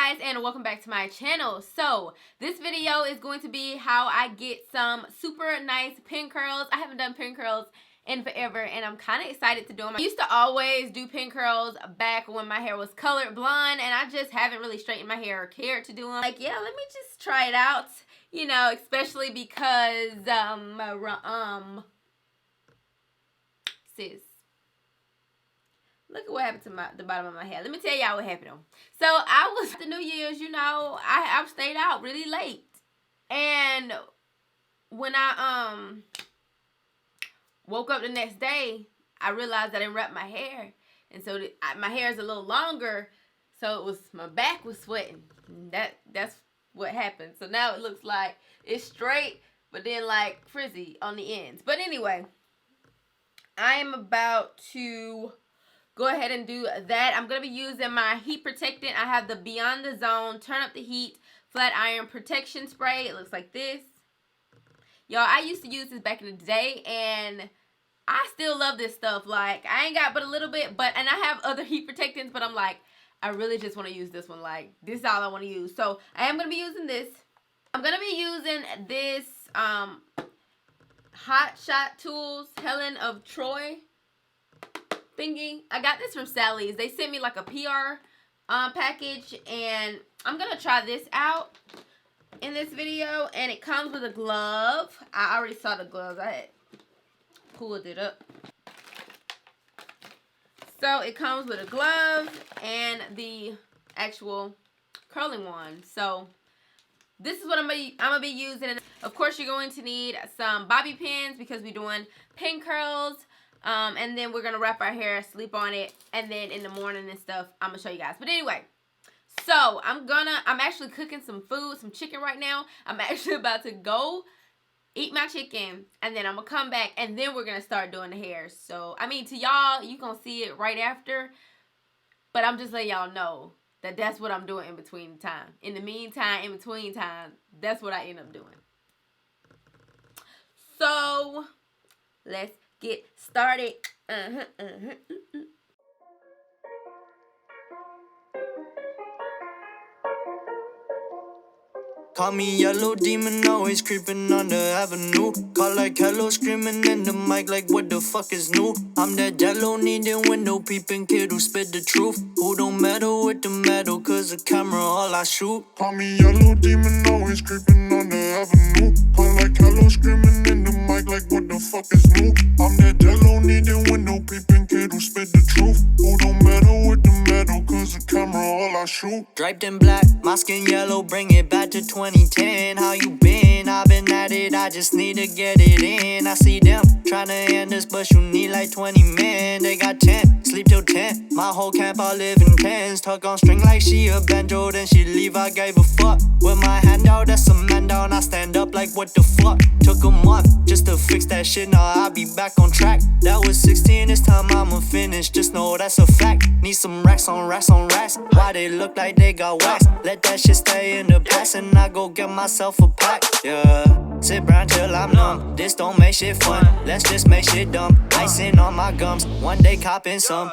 guys, and welcome back to my channel. So this video is going to be how I get some super nice pin curls. I haven't done pin curls in forever, and I'm kind of excited to do them. I used to always do pin curls back when my hair was colored blonde, and I just haven't really straightened my hair or cared to do them. Like, yeah, let me just try it out, you know, especially because sis, look at what happened to the bottom of my hair. Let me tell y'all what happened. So I was the New Year's, you know, I stayed out really late. And when I woke up the next day, I realized I didn't wrap my hair. And so my hair is a little longer, so my back was sweating. That's what happened. So now it looks like it's straight, but then like frizzy on the ends. But anyway, I am about to go ahead and do that. I'm going to be using my heat protectant. I have the Beyond the Zone Turn Up the Heat Flat Iron Protection Spray. It looks like this. Y'all, I used to use this back in the day, and I still love this stuff. Like, I ain't got but a little bit, and I have other heat protectants, but I'm like, I really just want to use this one. Like, this is all I want to use. So, I am going to be using this. I'm going to be using this Hot Shot Tools Helen of Troy thingy. I got this from Sally's. They sent me like a PR package, and I'm gonna try this out in this video. And it comes with a glove. I already saw the gloves. I had pulled it up. So it comes with a glove and the actual curling wand. So this is what I'm gonna be using. Of course, you're going to need some bobby pins because we're doing pin curls. And then we're going to wrap our hair, sleep on it, and then in the morning and stuff, I'm going to show you guys. But anyway, so I'm actually cooking some food, some chicken right now. I'm actually about to go eat my chicken, and then I'm going to come back, and then we're going to start doing the hair. So, I mean, to y'all, you going to see it right after, but I'm just letting y'all know that that's what I'm doing in between time. In the meantime, in between time, that's what I end up doing. So, let's get started. Call me yellow demon, always creeping on the avenue. Call like hello, screaming in the mic like what the fuck is new? I'm that jello needing window peeping kid who spit the truth. Who don't meddle with the metal, cause the camera all I shoot. Call me yellow demon, always creeping on the avenue. Call like hello, screaming in the mic like what the fuck is new? I'm that jello needing window peeping kid who spit the truth. Who don't meddle with the metal, cause the camera all I shoot. Draped in black, my skin yellow, bring it back to 2010. How you been? I've been at it, I just need to get it in. I see them tryna end us, but you need like 20 men. They got 10, sleep till 10. My whole camp all live in tens. Tuck on string like she a banjo, then she leave, I gave a fuck. With my hand out, that's a man down, I stand up like what the fuck. Took a month just to fix that shit, now I'll be back on track. That was 16, this time I'ma finish, just know that's a fact. Need some racks on racks on racks. Why they look like they got wax? Let that shit stay in the past, and I go get myself a pack, yeah. Sit round till I'm numb. This don't make shit fun. Let's just make shit dumb. Icing on my gums. One day copping some.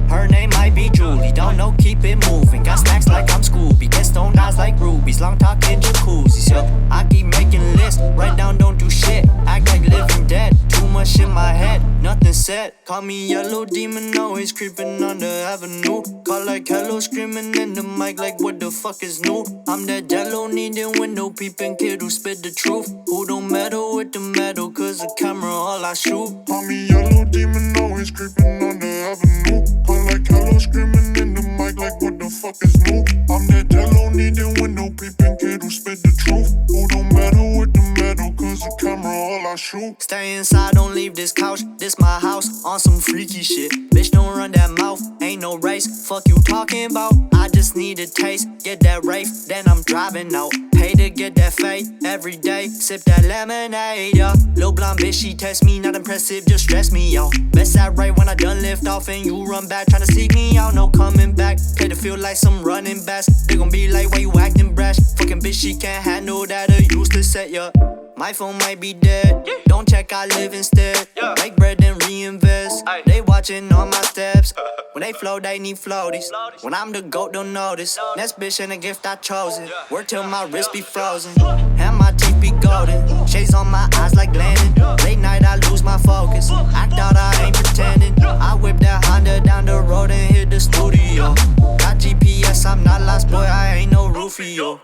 Her name might be Julie. Don't know, keep it moving. Got stacks like I'm Scooby. Get stoned eyes like rubies. Long talking jacuzzis, yo. I keep making lists. Write down, don't do shit. Act like living dead. Too much in my head. Nothing said. Call me yellow demon. Always creeping on the avenue. Call like hello, screaming in the mic like what the fuck is new? I'm that jello needing window peeping kid who spit the truth. Who don't meddle with the metal, cause the camera all I shoot. Call me yellow demon, always creeping on the avenue. Call like hello, screaming in the mic like what the fuck is new? I'm that jello needing window peeping kid who spit the truth. Who don't meddle with the metal, cause the camera all I shoot. Stay inside, don't leave this couch, this my house, on some freaky shit. Bitch, don't run that mouth, ain't no race. Fuck you talking about, I just need a taste. Get that rafe, then I'm driving out. Pay to get that fade, every day. Sip that lemonade, yeah. Lil' blonde bitch, she test me, not impressive, just stress me out. Best that right when I done lift off and you run back, tryna seek me out, no coming back. Play to feel like some running backs. They gon' be like, why you acting brash? Fucking bitch, she can't handle that, I used to set ya. My phone might be dead, don't check, I live instead. Make bread and reinvest. They watch watching all my steps. When they flow, they need floaties. When I'm the GOAT, they'll notice. Next bitch and a gift I chosen. Work till my wrist be frozen. And my teeth be golden. Shades on my eyes like Landon. Late night, I lose my focus. Act out, I ain't pretending. I whip that Honda down the road and hit the studio. Got GPS, I'm not lost, boy, I ain't no Rufio.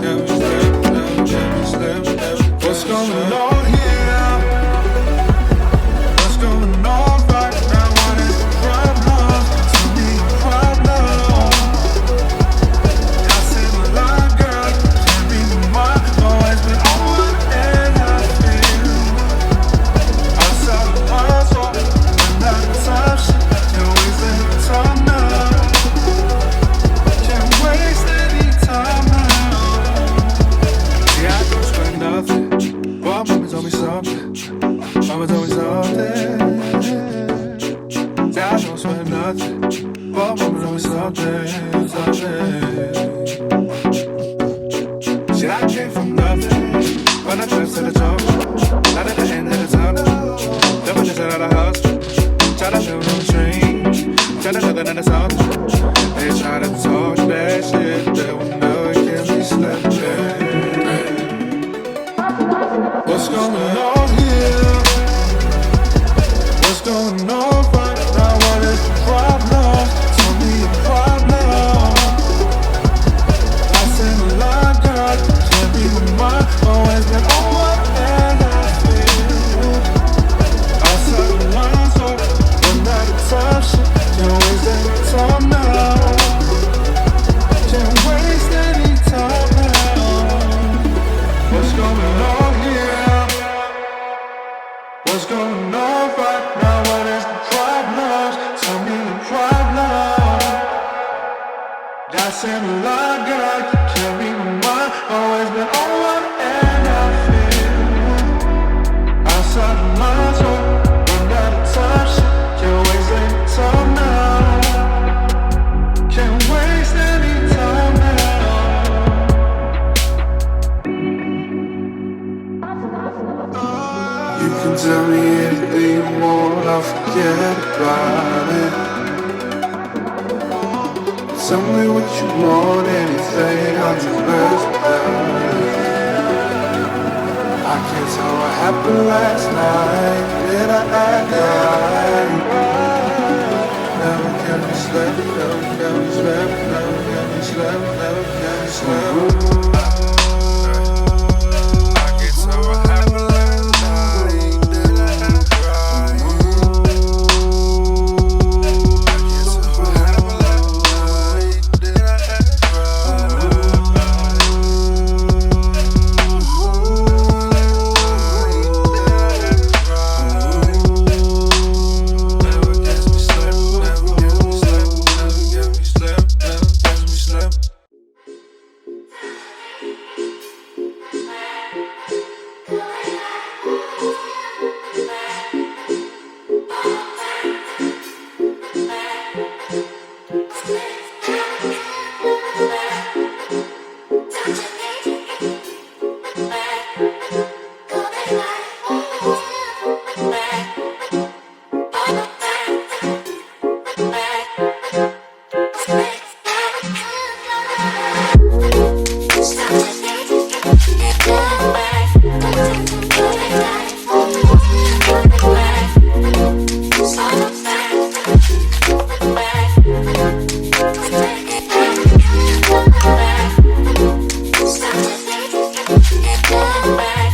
Never catch me slip. going on here? What's going on right now? What is the problem? Tell me your problem. I said a lot, girl, can't be with mine. Always been on what and I feel. I said the lines up, but not a tough shit. Can't waste any time now. Can't waste any time now. What's going on here? What's going on right now? What is the problem? Tell me the problem. That's in a lot, girl, you can't be with mine. Always been on one and I feel. Outside the lines, run out of time, shit. Can't waste any time now. Can't waste any time now. You can tell me anything you want, I'll forget about it. Tell me what you want, anything, I'll do best without it. I can't tell what happened last night. Did I act right? Never can be slept, never can be slept, never can be slept, never can be slept. I can't tell what happened last night. Did I act right? I can't tell what happened last night. Did I act Never gets me slept, never gets me slept, never gets me slept, never gets me slept. Back.